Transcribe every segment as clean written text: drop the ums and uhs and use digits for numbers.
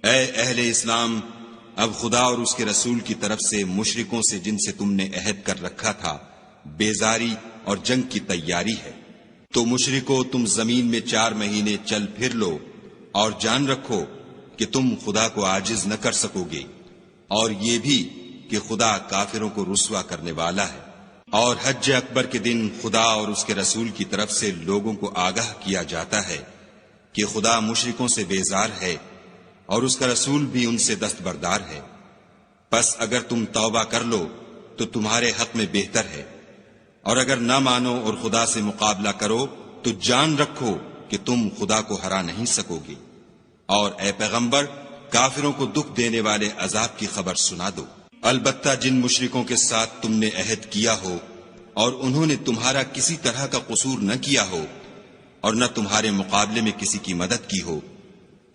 اے اہل اسلام، اب خدا اور اس کے رسول کی طرف سے مشرکوں سے جن سے تم نے عہد کر رکھا تھا بیزاری اور جنگ کی تیاری ہے۔ تو مشرکو، تم زمین میں 4 مہینے چل پھر لو اور جان رکھو کہ تم خدا کو عاجز نہ کر سکو گے، اور یہ بھی کہ خدا کافروں کو رسوا کرنے والا ہے۔ اور حج اکبر کے دن خدا اور اس کے رسول کی طرف سے لوگوں کو آگاہ کیا جاتا ہے کہ خدا مشرکوں سے بیزار ہے اور اس کا رسول بھی ان سے دستبردار ہے۔ پس اگر تم توبہ کر لو تو تمہارے حق میں بہتر ہے، اور اگر نہ مانو اور خدا سے مقابلہ کرو تو جان رکھو کہ تم خدا کو ہرا نہیں سکو گے۔ اور اے پیغمبر، کافروں کو دکھ دینے والے عذاب کی خبر سنا دو۔ البتہ جن مشرکوں کے ساتھ تم نے عہد کیا ہو اور انہوں نے تمہارا کسی طرح کا قصور نہ کیا ہو اور نہ تمہارے مقابلے میں کسی کی مدد کی ہو،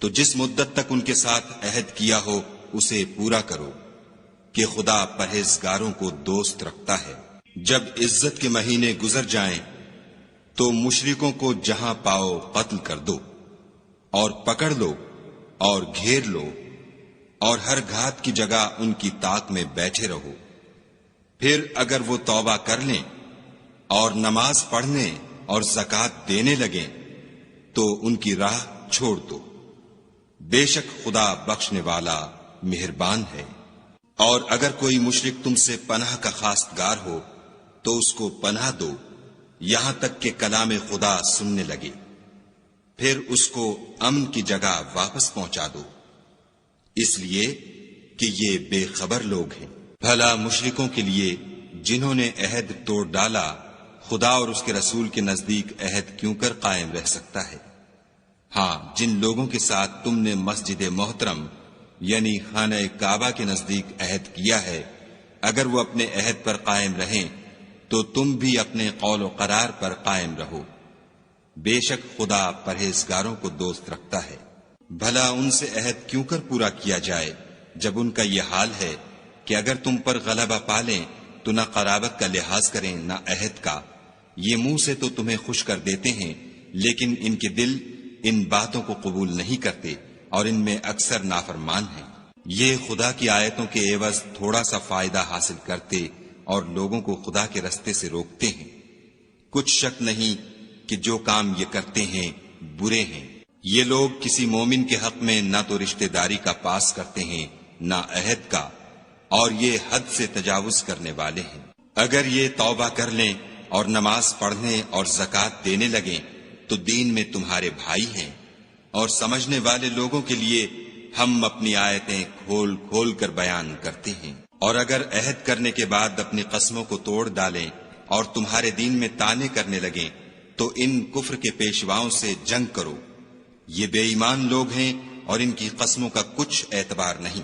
تو جس مدت تک ان کے ساتھ عہد کیا ہو اسے پورا کرو، کہ خدا پرہیزگاروں کو دوست رکھتا ہے۔ جب عزت کے مہینے گزر جائیں تو مشرکوں کو جہاں پاؤ قتل کر دو اور پکڑ لو اور گھیر لو، اور ہر گھات کی جگہ ان کی طاق میں بیٹھے رہو۔ پھر اگر وہ توبہ کر لیں اور نماز پڑھنے اور زکوٰۃ دینے لگیں تو ان کی راہ چھوڑ دو، بے شک خدا بخشنے والا مہربان ہے۔ اور اگر کوئی مشرک تم سے پناہ کا خواستگار ہو تو اس کو پناہ دو یہاں تک کہ کلام خدا سننے لگے، پھر اس کو امن کی جگہ واپس پہنچا دو، اس لیے کہ یہ بے خبر لوگ ہیں۔ بھلا مشرکوں کے لیے جنہوں نے عہد توڑ ڈالا خدا اور اس کے رسول کے نزدیک عہد کیوں کر قائم رہ سکتا ہے؟ ہاں، جن لوگوں کے ساتھ تم نے مسجد محترم یعنی خانہ کعبہ کے نزدیک عہد کیا ہے، اگر وہ اپنے عہد پر قائم رہیں تو تم بھی اپنے قول و قرار پر قائم رہو، بے شک خدا پرہیزگاروں کو دوست رکھتا ہے۔ بھلا ان سے عہد کیوں کر پورا کیا جائے جب ان کا یہ حال ہے کہ اگر تم پر غلبہ پالیں تو نہ قرابت کا لحاظ کریں نہ عہد کا۔ یہ منہ سے تو تمہیں خوش کر دیتے ہیں لیکن ان کے دل ان باتوں کو قبول نہیں کرتے اور ان میں اکثر نافرمان ہیں۔ یہ خدا کی آیتوں کے عوض تھوڑا سا فائدہ حاصل کرتے اور لوگوں کو خدا کے رستے سے روکتے ہیں۔ کچھ شک نہیں کہ جو کام یہ کرتے ہیں برے ہیں۔ یہ لوگ کسی مومن کے حق میں نہ تو رشتہ داری کا پاس کرتے ہیں نہ عہد کا، اور یہ حد سے تجاوز کرنے والے ہیں۔ اگر یہ توبہ کر لیں اور نماز پڑھنے اور زکوٰۃ دینے لگیں تو دین میں تمہارے بھائی ہیں، اور سمجھنے والے لوگوں کے لیے ہم اپنی آیتیں کھول کھول کر بیان کرتے ہیں۔ اور اگر عہد کرنے کے بعد اپنی قسموں کو توڑ ڈالیں اور تمہارے دین میں طعنے کرنے لگیں تو ان کفر کے پیشواؤں سے جنگ کرو، یہ بے ایمان لوگ ہیں اور ان کی قسموں کا کچھ اعتبار نہیں۔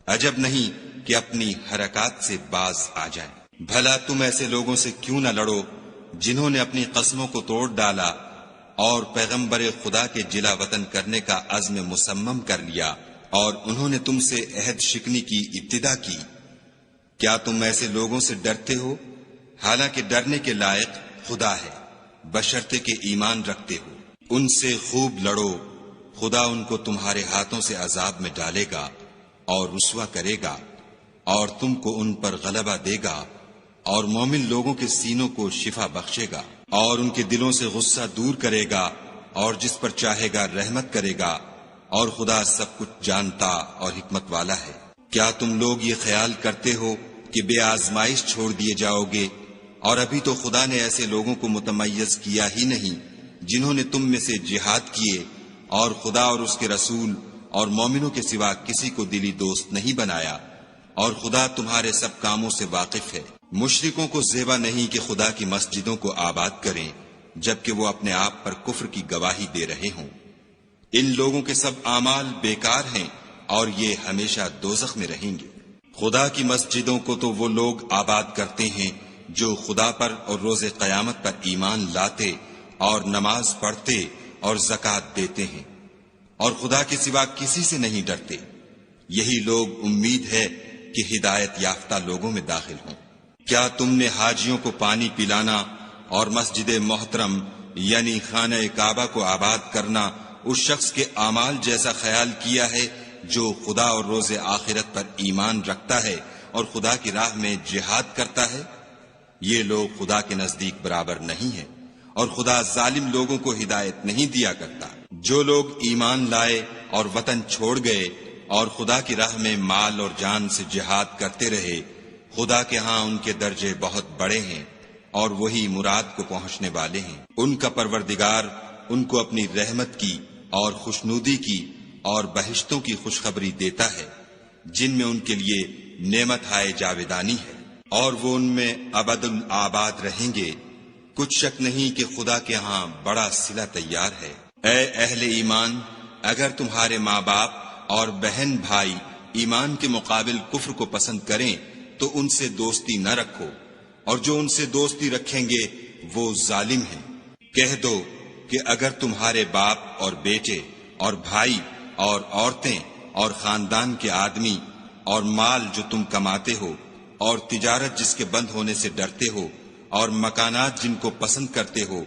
عجب نہیں کہ اپنی حرکات سے باز آ جائیں۔ بھلا تم ایسے لوگوں سے کیوں نہ لڑو جنہوں نے اپنی قسموں کو توڑ ڈالا اور پیغمبر خدا کے جلا وطن کرنے کا عزم مصمم کر لیا، اور انہوں نے تم سے عہد شکنی کی ابتدا کی۔ کیا تم ایسے لوگوں سے ڈرتے ہو؟ حالانکہ ڈرنے کے لائق خدا ہے، بشرطے کہ ایمان رکھتے ہو۔ ان سے خوب لڑو، خدا ان کو تمہارے ہاتھوں سے عذاب میں ڈالے گا اور رسوا کرے گا، اور تم کو ان پر غلبہ دے گا، اور مومن لوگوں کے سینوں کو شفا بخشے گا، اور ان کے دلوں سے غصہ دور کرے گا، اور جس پر چاہے گا رحمت کرے گا، اور خدا سب کچھ جانتا اور حکمت والا ہے۔ کیا تم لوگ یہ خیال کرتے ہو کہ بے آزمائش چھوڑ دیے جاؤ گے؟ اور ابھی تو خدا نے ایسے لوگوں کو متمیز کیا ہی نہیں جنہوں نے تم میں سے جہاد کیے اور خدا اور اس کے رسول اور مومنوں کے سوا کسی کو دلی دوست نہیں بنایا، اور خدا تمہارے سب کاموں سے واقف ہے۔ مشرکوں کو زیبا نہیں کہ خدا کی مسجدوں کو آباد کریں جبکہ وہ اپنے آپ پر کفر کی گواہی دے رہے ہوں۔ ان لوگوں کے سب اعمال بیکار ہیں اور یہ ہمیشہ دوزخ میں رہیں گے۔ خدا کی مسجدوں کو تو وہ لوگ آباد کرتے ہیں جو خدا پر اور روز قیامت پر ایمان لاتے اور نماز پڑھتے اور زکوٰۃ دیتے ہیں، اور خدا کے سوا کسی سے نہیں ڈرتے۔ یہی لوگ امید ہے کہ ہدایت یافتہ لوگوں میں داخل ہوں۔ کیا تم نے حاجیوں کو پانی پلانا اور مسجد محترم یعنی خانہ کعبہ کو آباد کرنا اس شخص کے اعمال جیسا خیال کیا ہے جو خدا اور روز آخرت پر ایمان رکھتا ہے اور خدا کی راہ میں جہاد کرتا ہے؟ یہ لوگ خدا کے نزدیک برابر نہیں ہیں، اور خدا ظالم لوگوں کو ہدایت نہیں دیا کرتا۔ جو لوگ ایمان لائے اور وطن چھوڑ گئے اور خدا کی راہ میں مال اور جان سے جہاد کرتے رہے، خدا کے ہاں ان کے درجے بہت بڑے ہیں اور وہی مراد کو پہنچنے والے ہیں۔ ان کا پروردگار ان کو اپنی رحمت کی اور خوشنودی کی اور بہشتوں کی خوشخبری دیتا ہے، جن میں ان کے لیے نعمت ہائے جاویدانی ہے، اور وہ ان میں ابد الآباد رہیں گے۔ کچھ شک نہیں کہ خدا کے ہاں بڑا صلہ تیار ہے۔ اے اہل ایمان، اگر تمہارے ماں باپ اور بہن بھائی ایمان کے مقابل کفر کو پسند کریں تو ان سے دوستی نہ رکھو، اور جو ان سے دوستی رکھیں گے وہ ظالم ہیں۔ کہہ دو کہ اگر تمہارے باپ اور بیٹے اور بھائی اور عورتیں اور خاندان کے آدمی اور مال جو تم کماتے ہو اور تجارت جس کے بند ہونے سے ڈرتے ہو اور مکانات جن کو پسند کرتے ہو،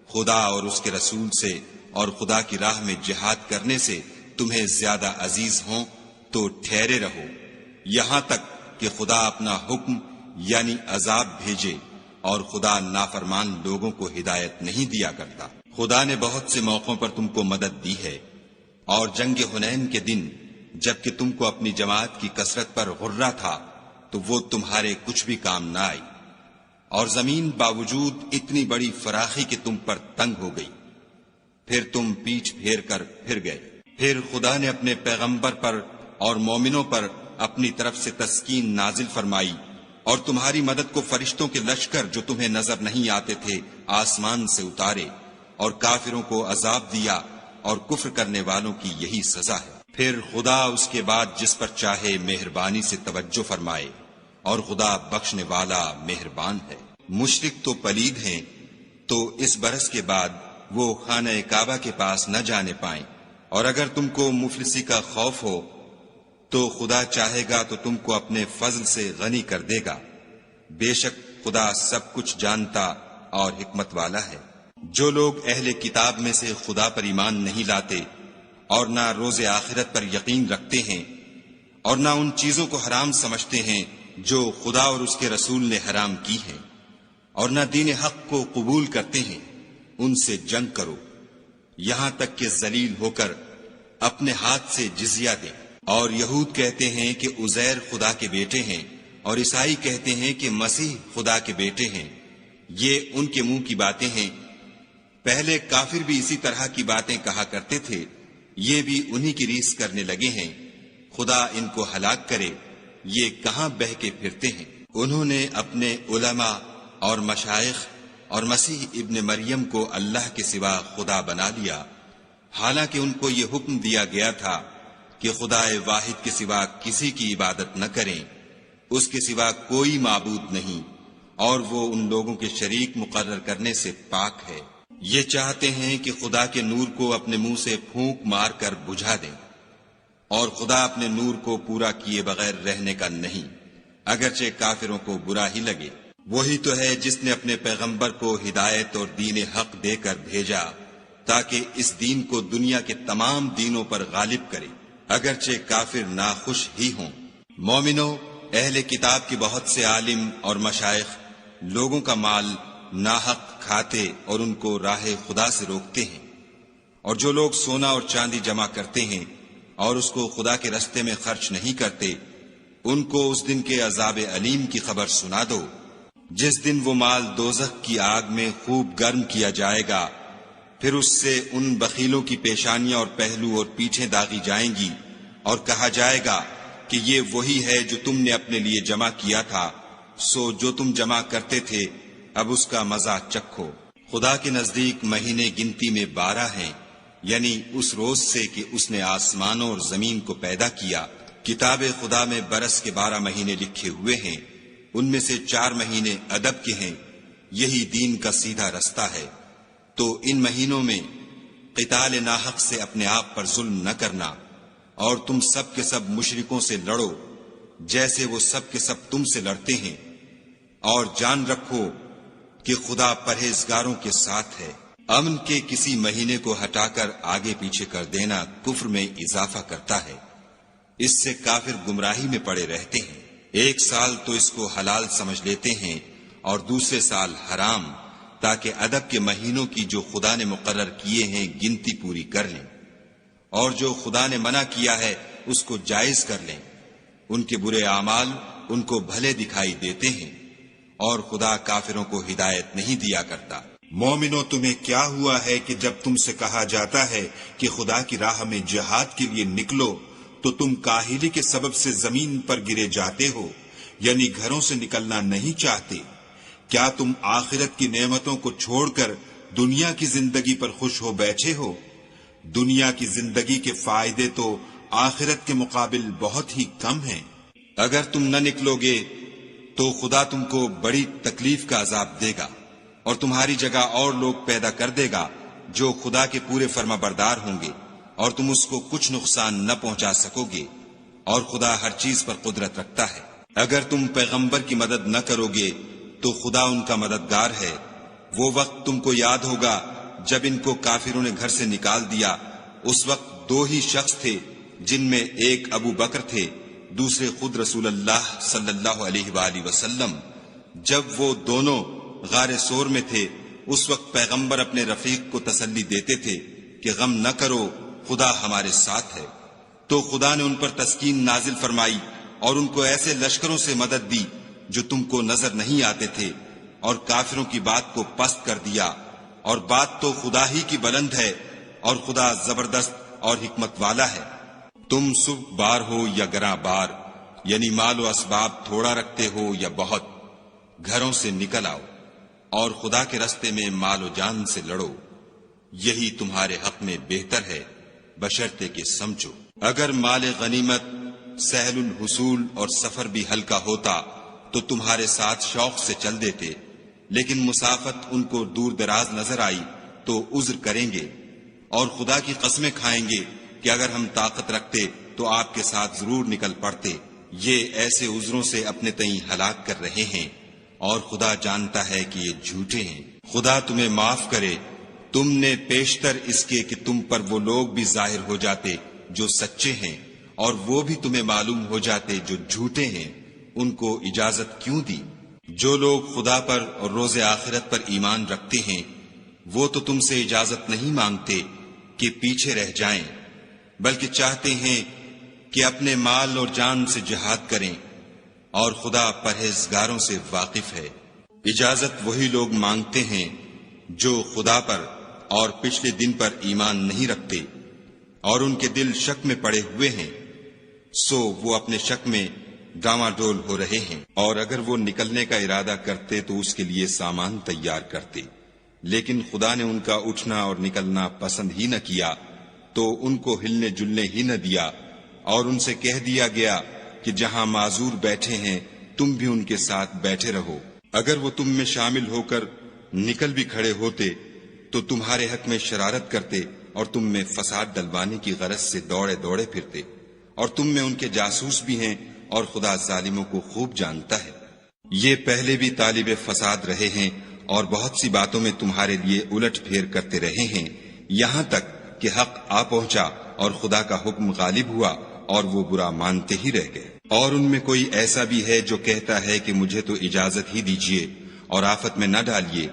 خدا اور اس کے رسول سے اور خدا کی راہ میں جہاد کرنے سے تمہیں زیادہ عزیز ہوں تو ٹھہرے رہو، یہاں تک کہ خدا اپنا حکم یعنی عذاب بھیجے، اور خدا نافرمان لوگوں کو ہدایت نہیں دیا کرتا۔ خدا نے بہت سے موقعوں پر تم کو مدد دی ہے، اور جنگ حنین کے دن جبکہ تم کو اپنی جماعت کی کثرت پر غرہ تھا تو وہ تمہارے کچھ بھی کام نہ آئی، اور زمین باوجود اتنی بڑی فراخی کہ تم پر تنگ ہو گئی، پھر تم پیچھ پھیر کر پھر گئے۔ پھر خدا نے اپنے پیغمبر پر اور مومنوں پر اپنی طرف سے تسکین نازل فرمائی، اور تمہاری مدد کو فرشتوں کے لشکر جو تمہیں نظر نہیں آتے تھے آسمان سے اتارے، اور کافروں کو عذاب دیا، اور کفر کرنے والوں کی یہی سزا ہے۔ پھر خدا اس کے بعد جس پر چاہے مہربانی سے توجہ فرمائے، اور خدا بخشنے والا مہربان ہے۔ مشرک تو پلید ہیں، تو اس برس کے بعد وہ خانہ کعبہ کے پاس نہ جانے پائیں، اور اگر تم کو مفلسی کا خوف ہو تو خدا چاہے گا تو تم کو اپنے فضل سے غنی کر دے گا، بے شک خدا سب کچھ جانتا اور حکمت والا ہے۔ جو لوگ اہل کتاب میں سے خدا پر ایمان نہیں لاتے اور نہ روز آخرت پر یقین رکھتے ہیں، اور نہ ان چیزوں کو حرام سمجھتے ہیں جو خدا اور اس کے رسول نے حرام کی ہیں، اور نہ دین حق کو قبول کرتے ہیں، ان سے جنگ کرو یہاں تک کہ ذلیل ہو کر اپنے ہاتھ سے جزیہ دیں۔ اور یہود کہتے ہیں کہ عزیر خدا کے بیٹے ہیں، اور عیسائی کہتے ہیں کہ مسیح خدا کے بیٹے ہیں۔ یہ ان کے منہ کی باتیں ہیں، پہلے کافر بھی اسی طرح کی باتیں کہا کرتے تھے، یہ بھی انہی کی ریس کرنے لگے ہیں۔ خدا ان کو ہلاک کرے، یہ کہاں بہہ کے پھرتے ہیں۔ انہوں نے اپنے علماء اور مشائخ اور مسیح ابن مریم کو اللہ کے سوا خدا بنا لیا، حالانکہ ان کو یہ حکم دیا گیا تھا کہ خدا واحد کے سوا کسی کی عبادت نہ کریں، اس کے سوا کوئی معبود نہیں، اور وہ ان لوگوں کے شریک مقرر کرنے سے پاک ہے۔ یہ چاہتے ہیں کہ خدا کے نور کو اپنے منہ سے پھونک مار کر بجھا دیں، اور خدا اپنے نور کو پورا کیے بغیر رہنے کا نہیں، اگرچہ کافروں کو برا ہی لگے۔ وہی تو ہے جس نے اپنے پیغمبر کو ہدایت اور دین حق دے کر بھیجا تاکہ اس دین کو دنیا کے تمام دینوں پر غالب کرے، اگرچہ کافر ناخوش ہی ہوں۔ مومنو، اہل کتاب کے بہت سے عالم اور مشائخ لوگوں کا مال ناحق کھاتے اور ان کو راہ خدا سے روکتے ہیں، اور جو لوگ سونا اور چاندی جمع کرتے ہیں اور اس کو خدا کے رستے میں خرچ نہیں کرتے، ان کو اس دن کے عذاب علیم کی خبر سنا دو، جس دن وہ مال دوزخ کی آگ میں خوب گرم کیا جائے گا، پھر اس سے ان بخیلوں کی پیشانیاں اور پہلو اور پیٹھیں داغی جائیں گی، اور کہا جائے گا کہ یہ وہی ہے جو تم نے اپنے لیے جمع کیا تھا، سو جو تم جمع کرتے تھے اب اس کا مزہ چکھو۔ خدا کے نزدیک مہینے گنتی میں 12 ہیں، یعنی اس روز سے کہ اس نے آسمانوں اور زمین کو پیدا کیا۔ کتاب خدا میں برس کے 12 مہینے لکھے ہوئے ہیں، ان میں سے 4 مہینے ادب کے ہیں، یہی دین کا سیدھا رستہ ہے۔ تو ان مہینوں میں قتال ناحق سے اپنے آپ پر ظلم نہ کرنا، اور تم سب کے سب مشرکوں سے لڑو جیسے وہ سب کے سب تم سے لڑتے ہیں، اور جان رکھو کہ خدا پرہیزگاروں کے ساتھ ہے۔ امن کے کسی مہینے کو ہٹا کر آگے پیچھے کر دینا کفر میں اضافہ کرتا ہے، اس سے کافر گمراہی میں پڑے رہتے ہیں۔ ایک سال تو اس کو حلال سمجھ لیتے ہیں اور دوسرے سال حرام، تاکہ ادب کے مہینوں کی جو خدا نے مقرر کیے ہیں گنتی پوری کر لیں، اور جو خدا نے منع کیا ہے اس کو جائز کر لیں۔ ان کے برے اعمال ان کو بھلے دکھائی دیتے ہیں، اور خدا کافروں کو ہدایت نہیں دیا کرتا۔ مومنو، تمہیں کیا ہوا ہے کہ جب تم سے کہا جاتا ہے کہ خدا کی راہ میں جہاد کے لیے نکلو تو تم کاہلی کے سبب سے زمین پر گرے جاتے ہو، یعنی گھروں سے نکلنا نہیں چاہتے؟ کیا تم آخرت کی نعمتوں کو چھوڑ کر دنیا کی زندگی پر خوش ہو بیٹھے ہو؟ دنیا کی زندگی کے فائدے تو آخرت کے مقابل بہت ہی کم ہیں۔ اگر تم نہ نکلو گے تو خدا تم کو بڑی تکلیف کا عذاب دے گا، اور تمہاری جگہ اور لوگ پیدا کر دے گا جو خدا کے پورے فرما بردار ہوں گے، اور تم اس کو کچھ نقصان نہ پہنچا سکو گے، اور خدا ہر چیز پر قدرت رکھتا ہے۔ اگر تم پیغمبر کی مدد نہ کرو گے تو خدا ان کا مددگار ہے۔ وہ وقت تم کو یاد ہوگا جب ان کو کافروں نے گھر سے نکال دیا، اس وقت دو ہی شخص تھے، جن میں ایک ابو بکر تھے، دوسرے خود رسول اللہ صلی اللہ علیہ وآلہ وسلم۔ جب وہ دونوں غار سور میں تھے، اس وقت پیغمبر اپنے رفیق کو تسلی دیتے تھے کہ غم نہ کرو، خدا ہمارے ساتھ ہے۔ تو خدا نے ان پر تسکین نازل فرمائی اور ان کو ایسے لشکروں سے مدد دی جو تم کو نظر نہیں آتے تھے، اور کافروں کی بات کو پست کر دیا۔ اور بات تو خدا ہی کی بلند ہے، اور خدا زبردست اور حکمت والا ہے۔ تم صبح بار ہو یا گراں بار، یعنی مال و اسباب تھوڑا رکھتے ہو یا بہت، گھروں سے نکل آؤ اور خدا کے رستے میں مال و جان سے لڑو، یہی تمہارے حق میں بہتر ہے، بشرطے کہ سمجھو۔ اگر مال غنیمت سہل الحصول اور سفر بھی ہلکا ہوتا تو تمہارے ساتھ شوق سے چل دیتے، لیکن مسافت ان کو دور دراز نظر آئی تو عذر کریں گے، اور خدا کی قسمیں کھائیں گے کہ اگر ہم طاقت رکھتے تو آپ کے ساتھ ضرور نکل پڑتے۔ یہ ایسے عذروں سے اپنے تئیں ہلاک کر رہے ہیں، اور خدا جانتا ہے کہ یہ جھوٹے ہیں۔ خدا تمہیں معاف کرے، تم نے پیشتر اس کے کہ تم پر وہ لوگ بھی ظاہر ہو جاتے جو سچے ہیں، اور وہ بھی تمہیں معلوم ہو جاتے جو جھوٹے ہیں، ان کو اجازت کیوں دی؟ جو لوگ خدا پر اور روز آخرت پر ایمان رکھتے ہیں وہ تو تم سے اجازت نہیں مانگتے کہ پیچھے رہ جائیں، بلکہ چاہتے ہیں کہ اپنے مال اور جان سے جہاد کریں، اور خدا پرہیزگاروں سے واقف ہے۔ اجازت وہی لوگ مانگتے ہیں جو خدا پر اور پچھلے دن پر ایمان نہیں رکھتے، اور ان کے دل شک میں پڑے ہوئے ہیں، سو وہ اپنے شک میں ڈاواں ڈول ہو رہے ہیں۔ اور اگر وہ نکلنے کا ارادہ کرتے تو اس کے لیے سامان تیار کرتے، لیکن خدا نے ان کا اٹھنا اور نکلنا پسند ہی نہ کیا، تو ان کو ہلنے جلنے ہی نہ دیا، اور ان سے کہہ دیا گیا کہ جہاں معذور بیٹھے ہیں تم بھی ان کے ساتھ بیٹھے رہو۔ اگر وہ تم میں شامل ہو کر نکل بھی کھڑے ہوتے تو تمہارے حق میں شرارت کرتے، اور تم میں فساد ڈلوانے کی غرض سے دوڑے دوڑے پھرتے، اور تم میں ان کے جاسوس بھی ہیں، اور خدا ظالموں کو خوب جانتا ہے۔ یہ پہلے بھی طالب فساد رہے ہیں، اور بہت سی باتوں میں تمہارے لیے الٹ پھیر کرتے رہے ہیں، یہاں تک کہ حق آ پہنچا اور خدا کا حکم غالب ہوا، اور وہ برا مانتے ہی رہ گئے۔ اور ان میں کوئی ایسا بھی ہے جو کہتا ہے کہ مجھے تو اجازت ہی دیجیے اور آفت میں نہ ڈالیے،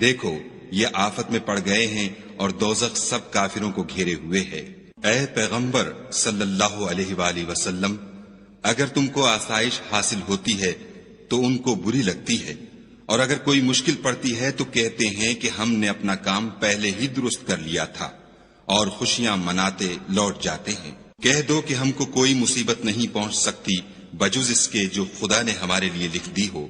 دیکھو یہ آفت میں پڑ گئے ہیں، اور دوزخ سب کافروں کو گھیرے ہوئے ہے۔ اے پیغمبر صلی اللہ علیہ وآلہ وسلم، اگر تم کو آسائش حاصل ہوتی ہے تو ان کو بری لگتی ہے، اور اگر کوئی مشکل پڑتی ہے تو کہتے ہیں کہ ہم نے اپنا کام پہلے ہی درست کر لیا تھا، اور خوشیاں مناتے لوٹ جاتے ہیں۔ کہہ دو کہ ہم کو کوئی مصیبت نہیں پہنچ سکتی بجز اس کے جو خدا نے ہمارے لیے لکھ دی ہو،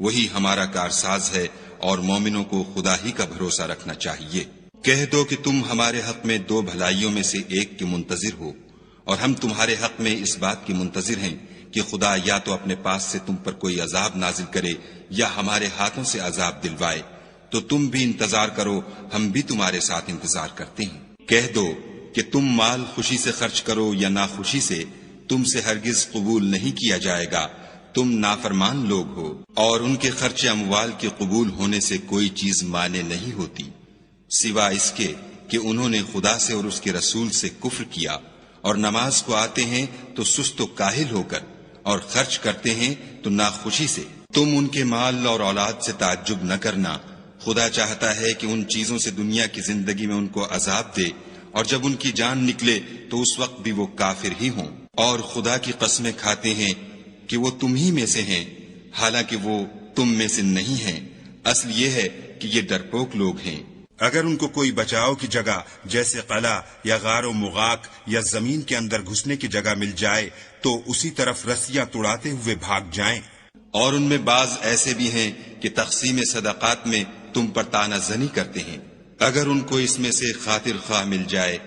وہی ہمارا کارساز ہے، اور مومنوں کو خدا ہی کا بھروسہ رکھنا چاہیے۔ کہہ دو کہ تم ہمارے حق میں دو بھلائیوں میں سے ایک کے منتظر ہو، اور ہم تمہارے حق میں اس بات کی منتظر ہیں کہ خدا یا تو اپنے پاس سے تم پر کوئی عذاب نازل کرے یا ہمارے ہاتھوں سے عذاب دلوائے، تو تم بھی انتظار کرو، ہم بھی تمہارے ساتھ انتظار کرتے ہیں۔ کہہ دو کہ تم مال خوشی سے خرچ کرو یا ناخوشی سے، تم سے ہرگز قبول نہیں کیا جائے گا، تم نافرمان لوگ ہو، اور ان کے خرچ اموال کے قبول ہونے سے کوئی چیز مانے نہیں ہوتی، سوا اس کے کہ انہوں نے خدا سے اور اس کے رسول سے کفر کیا، اور نماز کو آتے ہیں تو سست و کاہل ہو کر، اور خرچ کرتے ہیں تو ناخوشی سے۔ تم ان کے مال اور اولاد سے تعجب نہ کرنا، خدا چاہتا ہے کہ ان چیزوں سے دنیا کی زندگی میں ان کو عذاب دے، اور جب ان کی جان نکلے تو اس وقت بھی وہ کافر ہی ہوں، اور خدا کی قسمیں کھاتے ہیں کہ وہ تم ہی میں سے ہیں، حالانکہ وہ تم میں سے نہیں ہیں۔ اصل یہ ہے کہ یہ ڈرپوک لوگ ہیں۔ اگر ان کو کوئی بچاؤ کی جگہ جیسے قلعہ یا غار و مغاق یا زمین کے اندر گھسنے کی جگہ مل جائے تو اسی طرف رسیاں توڑاتے ہوئے بھاگ جائیں۔ اور ان میں بعض ایسے بھی ہیں کہ تقسیم صدقات میں تم پر طعنہ زنی کرتے ہیں۔ اگر ان کو اس میں سے خاطر خواہ مل جائے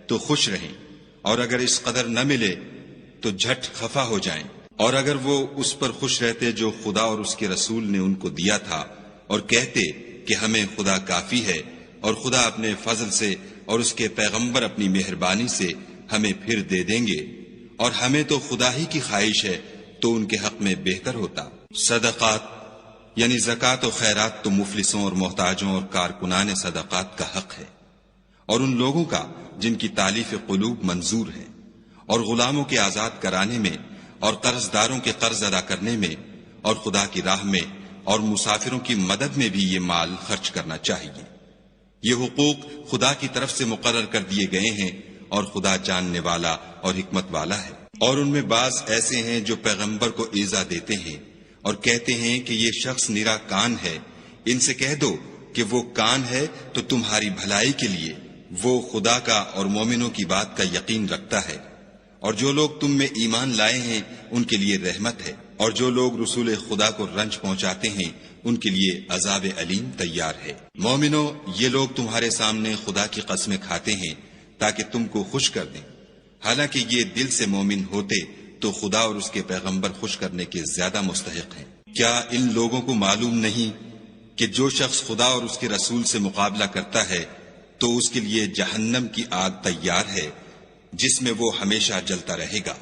تو خوش رہیں، اور اگر اس قدر نہ ملے تو جھٹ خفا ہو جائیں۔ اور اگر وہ اس پر خوش رہتے جو خدا اور اس کے رسول نے ان کو دیا تھا، اور کہتے کہ ہمیں خدا کافی ہے، اور خدا اپنے فضل سے اور اس کے پیغمبر اپنی مہربانی سے ہمیں پھر دے دیں گے، اور ہمیں تو خدا ہی کی خواہش ہے، تو ان کے حق میں بہتر ہوتا۔ صدقات یعنی زکوٰۃ و خیرات تو مفلسوں اور محتاجوں اور کارکنان صدقات کا حق ہے، اور ان لوگوں کا جن کی تالیف قلوب منظور ہے، اور غلاموں کے آزاد کرانے میں، اور قرض داروں کے قرض ادا کرنے میں، اور خدا کی راہ میں اور مسافروں کی مدد میں بھی یہ مال خرچ کرنا چاہیے۔ یہ حقوق خدا کی طرف سے مقرر کر دیے گئے ہیں، اور خدا جاننے والا اور حکمت والا ہے۔ اور ان میں بعض ایسے ہیں جو پیغمبر کو ایذا دیتے ہیں اور کہتے ہیں کہ یہ شخص نرا کان ہے۔ ان سے کہہ دو کہ وہ کان ہے تو تمہاری بھلائی کے لیے، وہ خدا کا اور مومنوں کی بات کا یقین رکھتا ہے، اور جو لوگ تم میں ایمان لائے ہیں ان کے لیے رحمت ہے، اور جو لوگ رسول خدا کو رنج پہنچاتے ہیں ان کے لیے عذاب علیم تیار ہے۔ مومنو، یہ لوگ تمہارے سامنے خدا کی قسمیں کھاتے ہیں تاکہ تم کو خوش کر دیں، حالانکہ یہ دل سے مومن ہوتے تو خدا اور اس کے پیغمبر خوش کرنے کے زیادہ مستحق ہیں۔ کیا ان لوگوں کو معلوم نہیں کہ جو شخص خدا اور اس کے رسول سے مقابلہ کرتا ہے تو اس کے لیے جہنم کی آگ تیار ہے جس میں وہ ہمیشہ جلتا رہے گا،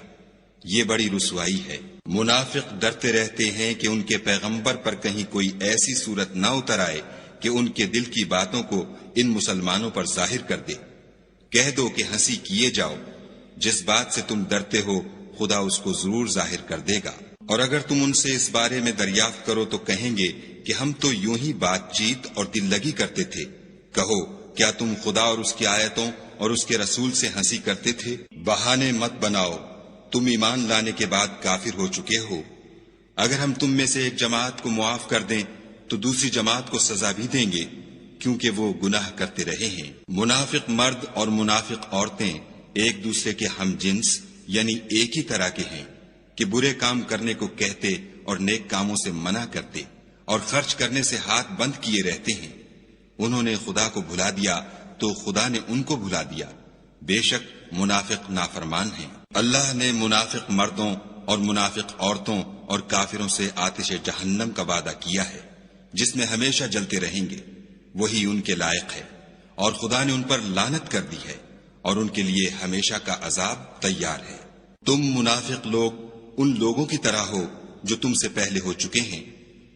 یہ بڑی رسوائی ہے۔ منافق ڈرتے رہتے ہیں کہ ان کے پیغمبر پر کہیں کوئی ایسی صورت نہ اتر آئے کہ ان کے دل کی باتوں کو ان مسلمانوں پر ظاہر کر دے۔ کہہ دو کہ ہنسی کیے جاؤ، جس بات سے تم ڈرتے ہو خدا اس کو ضرور ظاہر کر دے گا۔ اور اگر تم ان سے اس بارے میں دریافت کرو تو کہیں گے کہ ہم تو یوں ہی بات چیت اور دل لگی کرتے تھے۔ کہو، کیا تم خدا اور اس کی آیتوں اور اس کے رسول سے ہنسی کرتے تھے؟ بہانے مت بناؤ، تم ایمان لانے کے بعد کافر ہو چکے ہو۔ اگر ہم تم میں سے ایک جماعت کو معاف کر دیں تو دوسری جماعت کو سزا بھی دیں گے، کیونکہ وہ گناہ کرتے رہے ہیں۔ منافق مرد اور منافق عورتیں ایک دوسرے کے ہم جنس یعنی ایک ہی طرح کے ہیں کہ برے کام کرنے کو کہتے اور نیک کاموں سے منع کرتے اور خرچ کرنے سے ہاتھ بند کیے رہتے ہیں۔ انہوں نے خدا کو بھلا دیا تو خدا نے ان کو بھلا دیا، بے شک منافق نافرمان ہیں۔ اللہ نے منافق مردوں اور منافق عورتوں اور کافروں سے آتش جہنم کا وعدہ کیا ہے جس میں ہمیشہ جلتے رہیں گے، وہی ان کے لائق ہے، اور خدا نے ان پر لعنت کر دی ہے اور ان کے لیے ہمیشہ کا عذاب تیار ہے۔ تم منافق لوگ ان لوگوں کی طرح ہو جو تم سے پہلے ہو چکے ہیں،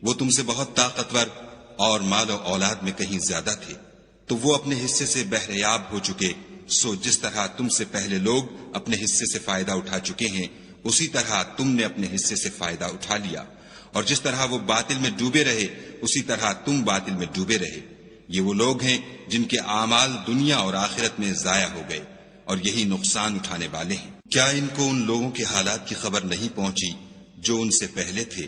وہ تم سے بہت طاقتور اور مال و اولاد میں کہیں زیادہ تھے، تو وہ اپنے حصے سے بہریاب ہو چکے۔ سو جس طرح تم سے پہلے لوگ اپنے حصے سے فائدہ اٹھا چکے ہیں، اسی طرح تم نے اپنے حصے سے فائدہ اٹھا لیا، اور جس طرح وہ باطل میں ڈوبے رہے اسی طرح تم باطل میں ڈوبے رہے۔ یہ وہ لوگ ہیں جن کے اعمال دنیا اور آخرت میں ضائع ہو گئے، اور یہی نقصان اٹھانے والے ہیں۔ کیا ان کو ان لوگوں کے حالات کی خبر نہیں پہنچی جو ان سے پہلے تھے،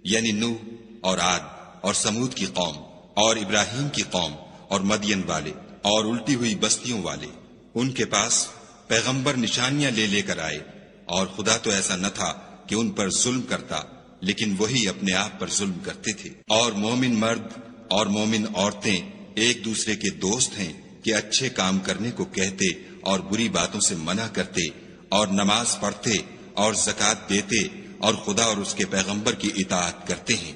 یعنی نوح اور عاد اور سمود کی قوم اور ابراہیم کی قوم اور مدین والے اور الٹی ہوئی بستیوں والے؟ ان کے پاس پیغمبر نشانیاں لے کر آئے، اور خدا تو ایسا نہ تھا کہ ان پر ظلم کرتا، لیکن وہی اپنے آپ پر ظلم کرتے تھے۔ اور مومن مرد اور مومن عورتیں ایک دوسرے کے دوست ہیں کہ اچھے کام کرنے کو کہتے اور بری باتوں سے منع کرتے اور نماز پڑھتے اور زکوٰۃ دیتے اور خدا اور اس کے پیغمبر کی اطاعت کرتے ہیں۔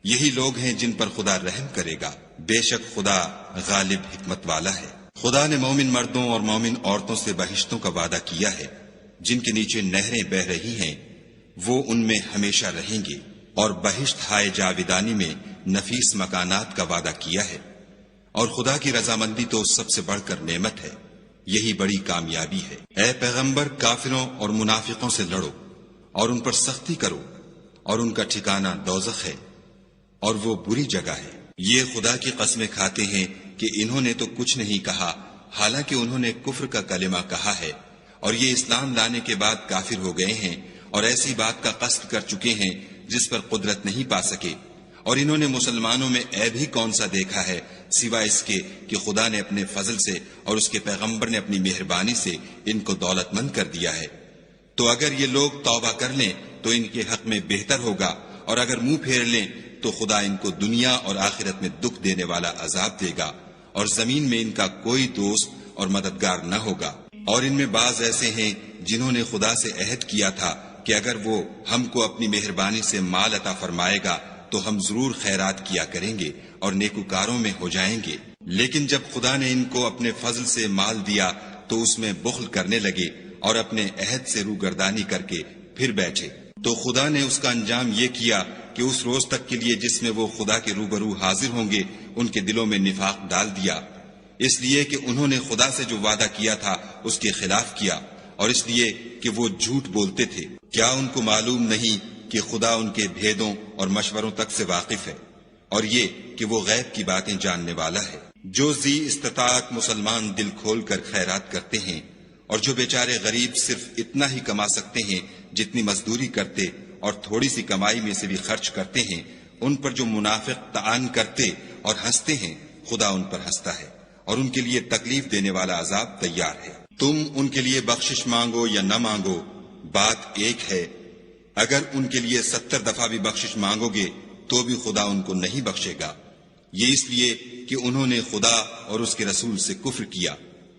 یہی لوگ ہیں جن پر خدا رحم کرے گا، بے شک خدا غالب حکمت والا ہے۔ خدا نے مومن مردوں اور مومن عورتوں سے بہشتوں کا وعدہ کیا ہے جن کے نیچے نہریں بہ رہی ہیں، وہ ان میں ہمیشہ رہیں گے، اور بہشت ہائے جاویدانی میں نفیس مکانات کا وعدہ کیا ہے۔ اور خدا کی رضامندی تو سب سے بڑھ کر نعمت ہے۔ یہی بڑی کامیابی ہے۔ اے پیغمبر، کافروں اور منافقوں سے لڑو اور ان پر سختی کرو، اور ان کا ٹھکانہ دوزخ ہے اور وہ بری جگہ ہے۔ یہ خدا کی قسمیں کھاتے ہیں کہ انہوں نے تو کچھ نہیں کہا، حالانکہ انہوں نے کفر کا کلمہ کہا ہے، اور یہ اسلام لانے کے بعد کافر ہو گئے ہیں اور ایسی بات کا قصد کر چکے ہیں جس پر قدرت نہیں پا سکے۔ اور انہوں نے مسلمانوں میں عیب ہی کون سا دیکھا ہے سوائے اس کے کہ خدا نے اپنے فضل سے اور اس کے پیغمبر نے اپنی مہربانی سے ان کو دولت مند کر دیا ہے۔ تو اگر یہ لوگ توبہ کر لیں تو ان کے حق میں بہتر ہوگا، اور اگر منہ پھیر لیں تو خدا ان کو دنیا اور آخرت میں دکھ دینے والا عذاب دے گا، اور زمین میں ان کا کوئی دوست اور مددگار نہ ہوگا۔ اور ان میں بعض ایسے ہیں جنہوں نے خدا سے عہد کیا تھا کہ اگر وہ ہم کو اپنی مہربانی سے مال عطا فرمائے گا تو ہم ضرور خیرات کیا کریں گے اور نیکوکاروں میں ہو جائیں گے، لیکن جب خدا نے ان کو اپنے فضل سے مال دیا تو اس میں بخل کرنے لگے اور اپنے عہد سے روگردانی کر کے پھر بیٹھے۔ تو خدا نے اس کا انجام یہ کیا کہ اس روز تک کے لیے جس میں وہ خدا کے روبرو حاضر ہوں گے ان کے دلوں میں نفاق ڈال دیا، اس لیے کہ انہوں نے خدا سے جو وعدہ کیا تھا اس کے خلاف کیا، اور اس لیے کہ وہ جھوٹ بولتے تھے۔ کیا ان کو معلوم نہیں کہ خدا ان کے بھیدوں اور مشوروں تک سے واقف ہے، اور یہ کہ وہ غیب کی باتیں جاننے والا ہے۔ جو ذی استطاعت مسلمان دل کھول کر خیرات کرتے ہیں، اور جو بیچارے غریب صرف اتنا ہی کما سکتے ہیں جتنی مزدوری کرتے اور تھوڑی سی کمائی میں سے بھی خرچ کرتے ہیں، ان پر جو منافق طعن کرتے اور ہنستے ہیں، خدا ان پر ہنستا ہے اور ان کے لیے تکلیف دینے والا عذاب تیار ہے۔ تم ان کے لیے بخشش مانگو یا نہ مانگو، بات ایک ہے۔ اگر ان کے لیے 70 دفعہ بھی بخشش مانگو گے تو بھی خدا ان کو نہیں بخشے گا، یہ اس لیے کہ انہوں نے خدا اور اس کے رسول سے کفر کیا،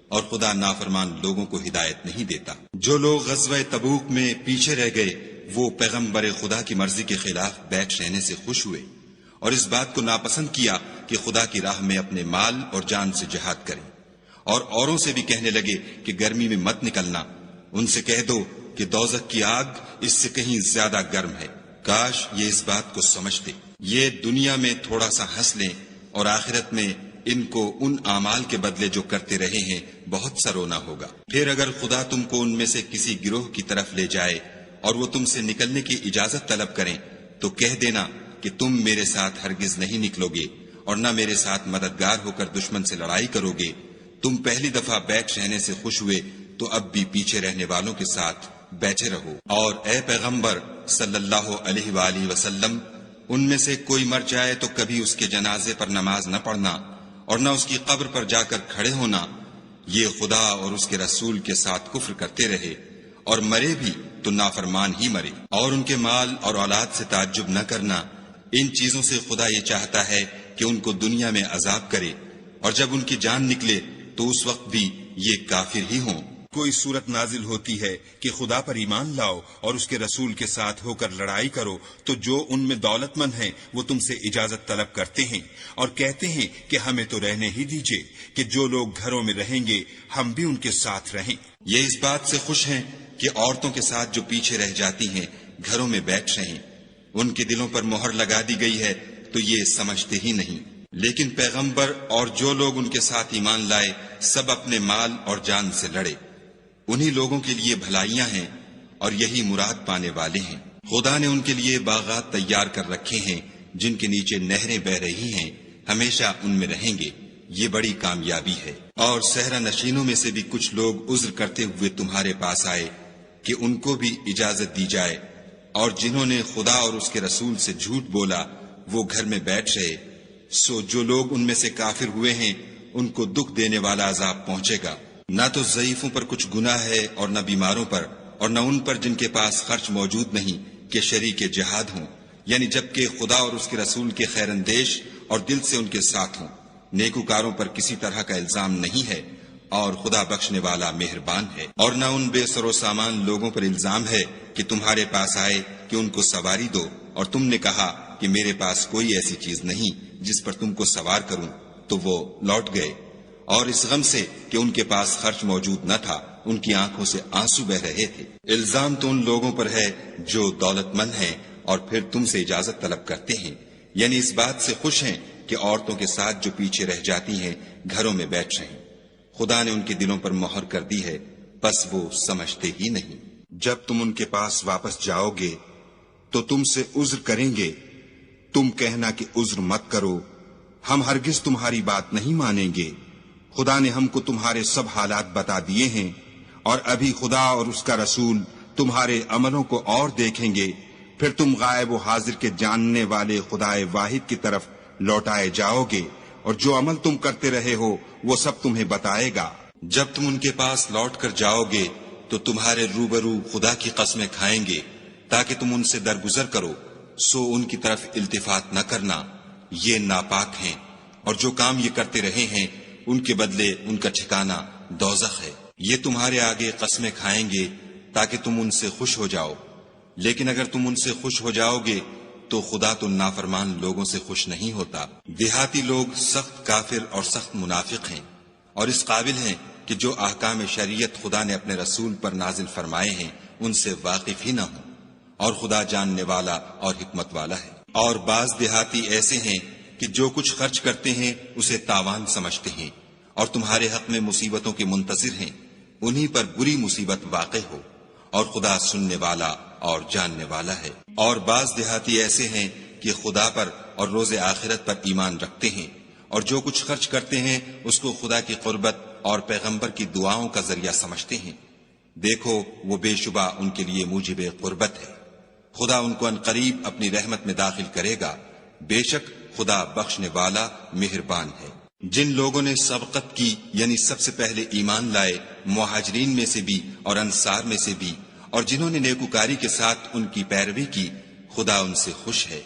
اور خدا نافرمان لوگوں کو ہدایت نہیں دیتا۔ جو لوگ غزوہ تبوک میں پیچھے رہ گئے وہ پیغمبر خدا کی مرضی کے خلاف بیٹھ رہنے سے خوش ہوئے، اور اس بات کو ناپسند کیا کہ خدا کی راہ میں اپنے مال اور جان سے جہاد کریں، اور اوروں سے بھی کہنے لگے کہ گرمی میں مت نکلنا۔ ان سے کہہ دو کہ دوزخ کی آگ اس سے کہیں زیادہ گرم ہے، کاش یہ اس بات کو سمجھتے۔ یہ دنیا میں تھوڑا سا ہنس لیں اور آخرت میں ان کو ان اعمال کے بدلے جو کرتے رہے ہیں بہت سا رونا ہوگا۔ پھر اگر خدا تم کو ان میں سے کسی گروہ کی طرف لے جائے اور وہ تم سے نکلنے کی اجازت طلب کریں تو کہہ دینا کہ تم میرے ساتھ ہرگز نہیں نکلو گے اور نہ میرے ساتھ مددگار ہو کر دشمن سے لڑائی کرو گے۔ تم پہلی دفعہ بیٹھ رہنے سے خوش ہوئے تو اب بھی پیچھے رہنے والوں کے ساتھ بیٹھے رہو۔ اور اے پیغمبر صلی اللہ علیہ وآلہ وسلم، ان میں سے کوئی مر جائے تو کبھی اس کے جنازے پر نماز نہ پڑھنا اور نہ اس کی قبر پر جا کر کھڑے ہونا۔ یہ خدا اور اس کے رسول کے ساتھ کفر کرتے رہے اور مرے بھی تو نافرمان ہی مرے۔ اور ان کے مال اور اولاد سے تعجب نہ کرنا، ان چیزوں سے خدا یہ چاہتا ہے کہ ان کو دنیا میں عذاب کرے، اور جب ان کی جان نکلے تو اس وقت بھی یہ کافر ہی ہوں۔ کوئی صورت نازل ہوتی ہے کہ خدا پر ایمان لاؤ اور اس کے رسول کے ساتھ ہو کر لڑائی کرو تو جو ان میں دولت مند ہیں وہ تم سے اجازت طلب کرتے ہیں اور کہتے ہیں کہ ہمیں تو رہنے ہی دیجئے کہ جو لوگ گھروں میں رہیں گے ہم بھی ان کے ساتھ رہیں۔ یہ اس بات سے خوش ہیں کہ عورتوں کے ساتھ جو پیچھے رہ جاتی ہیں گھروں میں بیٹھ رہیں، ان کے دلوں پر مہر لگا دی گئی ہے تو یہ سمجھتے ہی نہیں۔ لیکن پیغمبر اور جو لوگ ان کے ساتھ ایمان لائے سب اپنے مال اور جان سے لڑے، انہی لوگوں کے لیے بھلائیاں ہیں اور یہی مراد پانے والے ہیں۔ خدا نے ان کے لیے باغات تیار کر رکھے ہیں جن کے نیچے نہریں بہ رہی ہیں، ہمیشہ ان میں رہیں گے، یہ بڑی کامیابی ہے۔ اور صحرا نشینوں میں سے بھی کچھ لوگ عذر کرتے ہوئے تمہارے پاس آئے کہ ان کو بھی اجازت دی جائے، اور جنہوں نے خدا اور اس کے رسول سے جھوٹ بولا وہ گھر میں بیٹھ رہے، سو جو لوگ ان میں سے کافر ہوئے ہیں ان کو دکھ دینے والا عذاب پہنچے گا۔ نہ تو ضعیفوں پر کچھ گناہ ہے اور نہ بیماروں پر، اور نہ ان پر جن کے پاس خرچ موجود نہیں کہ شریک جہاد ہوں، یعنی جبکہ خدا اور اس کے رسول کے خیر اندیش اور دل سے ان کے ساتھ ہوں۔ نیکوکاروں پر کسی طرح کا الزام نہیں ہے اور خدا بخشنے والا مہربان ہے۔ اور نہ ان بے سر و سامان لوگوں پر الزام ہے کہ تمہارے پاس آئے کہ ان کو سواری دو اور تم نے کہا کہ میرے پاس کوئی ایسی چیز نہیں جس پر تم کو سوار کروں، تو وہ لوٹ گئے، اور اس غم سے کہ ان کے پاس خرچ موجود نہ تھا ان کی آنکھوں سے آنسو بہ رہے تھے۔ الزام تو ان لوگوں پر ہے جو دولت مند ہیں اور پھر تم سے اجازت طلب کرتے ہیں، یعنی اس بات سے خوش ہیں کہ عورتوں کے ساتھ جو پیچھے رہ جاتی ہیں گھروں میں بیٹھ رہیں۔ خدا نے ان کے دلوں پر مہر کر دی ہے، بس وہ سمجھتے ہی نہیں۔ جب تم ان کے پاس واپس جاؤ گے تو تم سے عذر کریں گے، تم کہنا کہ عذر مت کرو، ہم ہرگز تمہاری بات نہیں مانیں گے۔ خدا نے ہم کو تمہارے سب حالات بتا دیے ہیں، اور ابھی خدا اور اس کا رسول تمہارے عملوں کو اور دیکھیں گے، پھر تم غائب و حاضر کے جاننے والے خدا واحد کی طرف لوٹائے جاؤ گے، اور جو عمل تم کرتے رہے ہو وہ سب تمہیں بتائے گا۔ جب تم ان کے پاس لوٹ کر جاؤ گے تو تمہارے روبرو خدا کی قسمیں کھائیں گے تاکہ تم ان سے درگزر کرو، سو ان کی طرف التفات نہ کرنا، یہ ناپاک ہیں، اور جو کام یہ کرتے رہے ہیں ان کے بدلے ان کا ٹھکانہ دوزخ ہے۔ یہ تمہارے آگے قسمیں کھائیں گے تاکہ تم ان سے خوش ہو جاؤ، لیکن اگر تم ان سے خوش ہو جاؤ گے تو خدا تو نافرمان لوگوں سے خوش نہیں ہوتا۔ دیہاتی لوگ سخت کافر اور سخت منافق ہیں، اور اس قابل ہیں کہ جو احکام شریعت خدا نے اپنے رسول پر نازل فرمائے ہیں ان سے واقف ہی نہ ہوں، اور خدا جاننے والا اور حکمت والا ہے۔ اور بعض دیہاتی ایسے ہیں کہ جو کچھ خرچ کرتے ہیں اسے تاوان سمجھتے ہیں، اور تمہارے حق میں مصیبتوں کے منتظر ہیں، انہی پر بری مصیبت واقع ہو، اور خدا سننے والا اور جاننے والا ہے۔ اور بعض دیہاتی ایسے ہیں کہ خدا پر اور روز آخرت پر ایمان رکھتے ہیں، اور جو کچھ خرچ کرتے ہیں اس کو خدا کی قربت اور پیغمبر کی دعاؤں کا ذریعہ سمجھتے ہیں۔ دیکھو وہ بے شبہ ان کے لیے موجب قربت ہے، خدا ان کو عنقریب اپنی رحمت میں داخل کرے گا، بے شک خدا بخشنے والا مہربان ہے۔ جن لوگوں نے سبقت کی یعنی سب سے پہلے ایمان لائے، مہاجرین میں سے بھی اور انصار میں سے بھی، اور جنہوں نے نیکوکاری کے ساتھ ان کی پیروی کی، خدا ان سے خوش ہے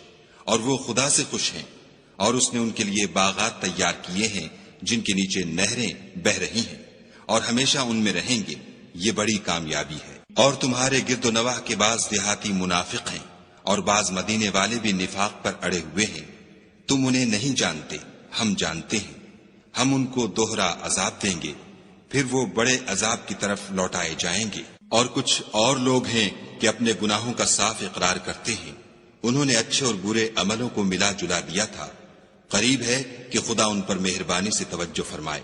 اور وہ خدا سے خوش ہیں، اور اس نے ان کے لیے باغات تیار کیے ہیں جن کے نیچے نہریں بہہ رہی ہیں، اور ہمیشہ ان میں رہیں گے، یہ بڑی کامیابی ہے۔ اور تمہارے گرد و نواح کے بعض دیہاتی منافق ہیں، اور بعض مدینے والے بھی نفاق پر اڑے ہوئے ہیں، تم انہیں نہیں جانتے، ہم جانتے ہیں، ہم ان کو دوہرا عذاب دیں گے، پھر وہ بڑے عذاب کی طرف لوٹائے جائیں گے۔ اور کچھ اور لوگ ہیں کہ اپنے گناہوں کا صاف اقرار کرتے ہیں، انہوں نے اچھے اور برے عملوں کو ملا جلا دیا تھا، قریب ہے کہ خدا ان پر مہربانی سے توجہ فرمائے،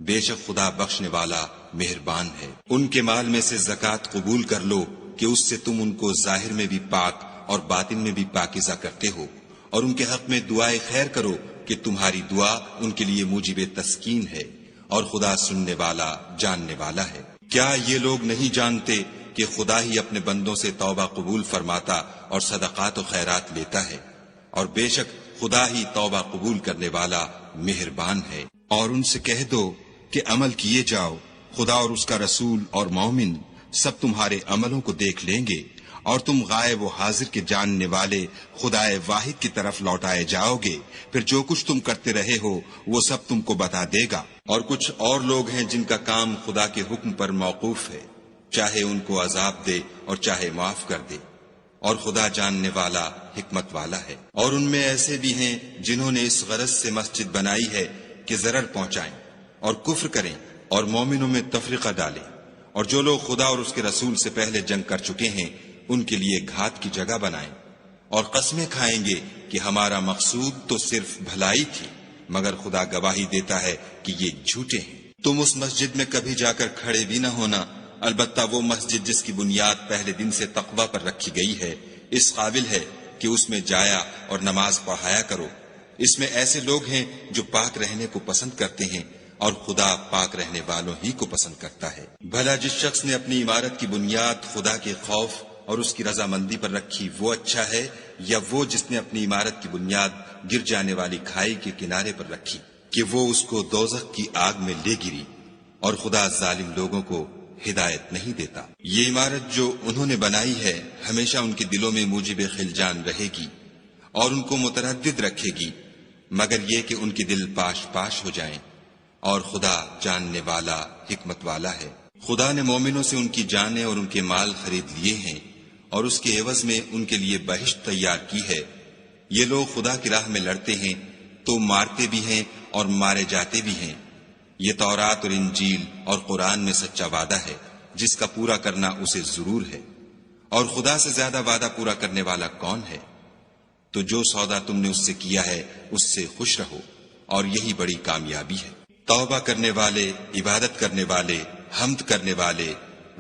بے شک خدا بخشنے والا مہربان ہے۔ ان کے مال میں سے زکوٰۃ قبول کر لو کہ اس سے تم ان کو ظاہر میں بھی پاک اور باطن میں بھی پاکیزہ کرتے ہو، اور ان کے حق میں دعائے خیر کرو کہ تمہاری دعا ان کے لیے موجب تسکین ہے، اور خدا سننے والا جاننے والا ہے۔ کیا یہ لوگ نہیں جانتے کہ خدا ہی اپنے بندوں سے توبہ قبول فرماتا اور صدقات و خیرات لیتا ہے، اور بے شک خدا ہی توبہ قبول کرنے والا مہربان ہے۔ اور ان سے کہہ دو کہ عمل کیے جاؤ، خدا اور اس کا رسول اور مومن سب تمہارے عملوں کو دیکھ لیں گے، اور تم غائب و حاضر کے جاننے والے خدا واحد کی طرف لوٹائے جاؤ گے، پھر جو کچھ تم کرتے رہے ہو وہ سب تم کو بتا دے گا۔ اور کچھ اور لوگ ہیں جن کا کام خدا کے حکم پر موقوف ہے، چاہے ان کو عذاب دے اور چاہے معاف کر دے، اور خدا جاننے والا حکمت والا ہے۔ اور ان میں ایسے بھی ہیں جنہوں نے اس غرض سے مسجد بنائی ہے کہ ضرر پہنچائیں اور کفر کریں اور مومنوں میں تفرقہ ڈالیں، اور جو لوگ خدا اور اس کے رسول سے پہلے جنگ کر چکے ہیں ان کے لیے گھات کی جگہ بنائیں، اور قسمیں کھائیں گے کہ ہمارا مقصود تو صرف بھلائی تھی، مگر خدا گواہی دیتا ہے کہ یہ جھوٹے ہیں۔ تم اس مسجد میں کبھی جا کر کھڑے بھی نہ ہونا، البتہ وہ مسجد جس کی بنیاد پہلے دن سے تقوی پر رکھی گئی ہے اس قابل ہے کہ اس میں جایا اور نماز پڑھایا کرو۔ اس میں ایسے لوگ ہیں جو پاک رہنے کو پسند کرتے ہیں، اور خدا پاک رہنے والوں ہی کو پسند کرتا ہے۔ بھلا جس شخص نے اپنی عمارت کی بنیاد خدا کے خوف اور اس کی رضامندی پر رکھی وہ اچھا ہے، یا وہ جس نے اپنی عمارت کی بنیاد گر جانے والی کھائی کے کنارے پر رکھی کہ وہ اس کو دوزخ کی آگ میں لے گری، اور خدا ظالم لوگوں کو ہدایت نہیں دیتا۔ یہ عمارت جو انہوں نے بنائی ہے ہمیشہ ان کے دلوں میں موجب خلجان رہے گی اور ان کو متردد رکھے گی، مگر یہ کہ ان کے دل پاش پاش ہو جائیں، اور خدا جاننے والا حکمت والا ہے۔ خدا نے مومنوں سے ان کی جانیں اور ان کے مال خرید لیے ہیں، اور اس کے عوض میں ان کے لیے بہشت تیار کی ہے۔ یہ لوگ خدا کی راہ میں لڑتے ہیں تو مارتے بھی ہیں اور مارے جاتے بھی ہیں۔ یہ تورات اور انجیل اور قرآن میں سچا وعدہ ہے جس کا پورا کرنا اسے ضرور ہے، اور خدا سے زیادہ وعدہ پورا کرنے والا کون ہے؟ تو جو سودا تم نے اس سے کیا ہے اس سے خوش رہو، اور یہی بڑی کامیابی ہے۔ توبہ کرنے والے، عبادت کرنے والے، حمد کرنے والے،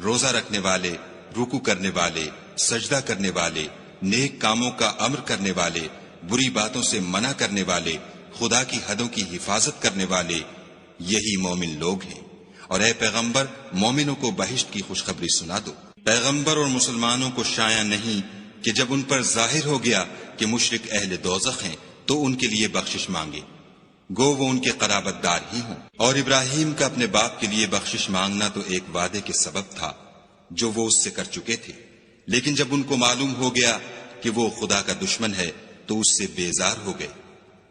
روزہ رکھنے والے، رکوع کرنے والے، سجدہ کرنے والے، نیک کاموں کا امر کرنے والے، بری باتوں سے منع کرنے والے، خدا کی حدوں کی حفاظت کرنے والے، یہی مومن لوگ ہیں۔ اور اے پیغمبر، مومنوں کو بہشت کی خوشخبری سنا دو۔ پیغمبر اور مسلمانوں کو شایع نہیں کہ جب ان پر ظاہر ہو گیا کہ مشرک اہل دوزخ ہیں تو ان کے لیے بخشش مانگے، گو وہ ان کے قرابت دار ہی ہوں۔ اور ابراہیم کا اپنے باپ کے لیے بخشش مانگنا تو ایک وعدے کے سبب تھا جو وہ اس سے کر چکے تھے، لیکن جب ان کو معلوم ہو گیا کہ وہ خدا کا دشمن ہے تو اس سے بیزار ہو گئے۔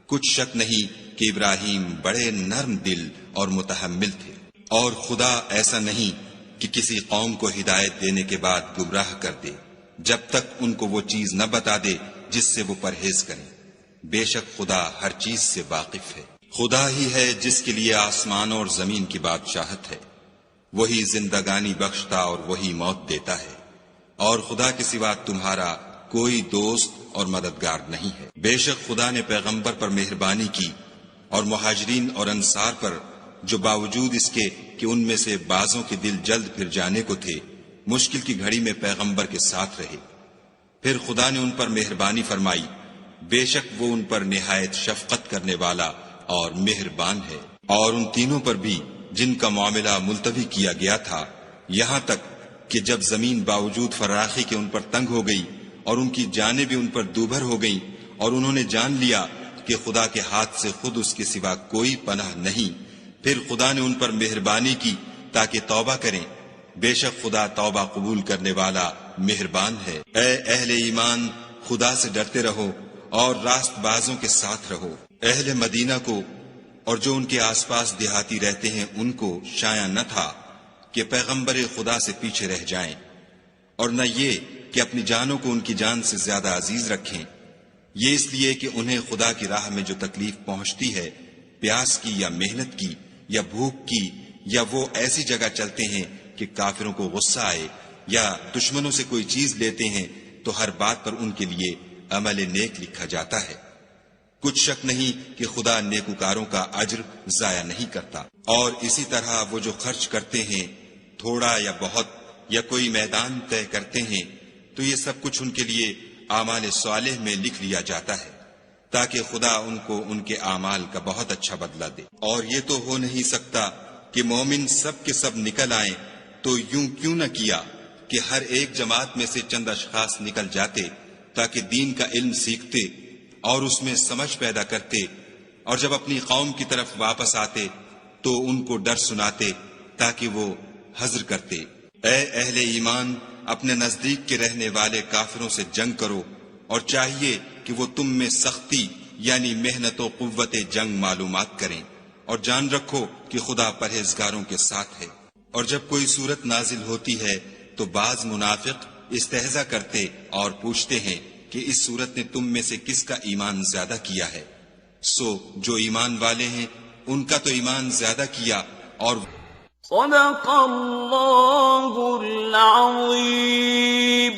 کچھ شک نہیں کہ ابراہیم بڑے نرم دل اور متحمل تھے، اور خدا ایسا نہیں کہ کسی قوم کو ہدایت دینے کے بعد گمراہ کر دے جب تک ان کو وہ چیز نہ بتا دے جس سے وہ پرہیز کریں۔ بے شک خدا ہر چیز سے واقف ہے۔ خدا ہی ہے جس کے لیے آسمانوں اور زمین کی بادشاہت ہے، وہی زندگانی بخشتا اور وہی موت دیتا ہے، اور خدا کے سوا تمہارا کوئی دوست اور مددگار نہیں ہے۔ بے شک خدا نے پیغمبر پر مہربانی کی اور مہاجرین اور انصار پر، جو باوجود اس کے کہ ان میں سے بعضوں کے دل جلد پھر جانے کو تھے، مشکل کی گھڑی میں پیغمبر کے ساتھ رہے۔ پھر خدا نے ان پر مہربانی فرمائی، بے شک وہ ان پر نہایت شفقت کرنے والا اور مہربان ہے۔ اور ان تینوں پر بھی جن کا معاملہ ملتوی کیا گیا تھا، یہاں تک کہ جب زمین باوجود فراخی کے ان پر تنگ ہو گئی اور ان کی جانیں بھی ان پر دوبھر ہو گئیں، اور انہوں نے جان لیا کہ خدا کے ہاتھ سے خود اس کے سوا کوئی پناہ نہیں، پھر خدا نے ان پر مہربانی کی تاکہ توبہ کریں۔ بے شک خدا توبہ قبول کرنے والا مہربان ہے۔ اے اہل ایمان، خدا سے ڈرتے رہو اور راست بازوں کے ساتھ رہو۔ اہل مدینہ کو اور جو ان کے آس پاس دیہاتی رہتے ہیں ان کو شایع نہ تھا کہ پیغمبر خدا سے پیچھے رہ جائیں، اور نہ یہ کہ اپنی جانوں کو ان کی جان سے زیادہ عزیز رکھیں، یہ اس لیے کہ انہیں خدا کی راہ میں جو تکلیف پہنچتی ہے، پیاس کی یا محنت کی یا بھوک کی، یا وہ ایسی جگہ چلتے ہیں کہ کافروں کو غصہ آئے یا دشمنوں سے کوئی چیز لیتے ہیں، تو ہر بات پر ان کے لیے عمل نیک لکھا جاتا ہے۔ کچھ شک نہیں کہ خدا نیکوکاروں کا اجر ضائع نہیں کرتا۔ اور اسی طرح وہ جو خرچ کرتے ہیں، تھوڑا یا بہت، یا کوئی میدان طے کرتے ہیں، تو یہ سب کچھ ان کے لیے اعمال صالح میں لکھ لیا جاتا ہے، تاکہ خدا ان کو ان کے اعمال کا بہت اچھا بدلہ دے۔ اور یہ تو ہو نہیں سکتا کہ مومن سب کے سب نکل آئیں، تو یوں کیوں نہ کیا کہ ہر ایک جماعت میں سے چند اشخاص نکل جاتے تاکہ دین کا علم سیکھتے اور اس میں سمجھ پیدا کرتے، اور جب اپنی قوم کی طرف واپس آتے تو ان کو ڈر سناتے تاکہ وہ حذر کرتے۔ اے اہل ایمان، اپنے نزدیک کے رہنے والے کافروں سے جنگ کرو، اور چاہیے کہ وہ تم میں سختی یعنی محنت و قوت جنگ معلومات کریں، اور جان رکھو کہ خدا پرہیزگاروں کے ساتھ ہے۔ اور جب کوئی صورت نازل ہوتی ہے تو بعض منافق استہزا کرتے اور پوچھتے ہیں کہ اس صورت نے تم میں سے کس کا ایمان زیادہ کیا ہے؟ سو جو ایمان والے ہیں ان کا تو ایمان زیادہ کیا۔ اور صدق اللہ العظیم۔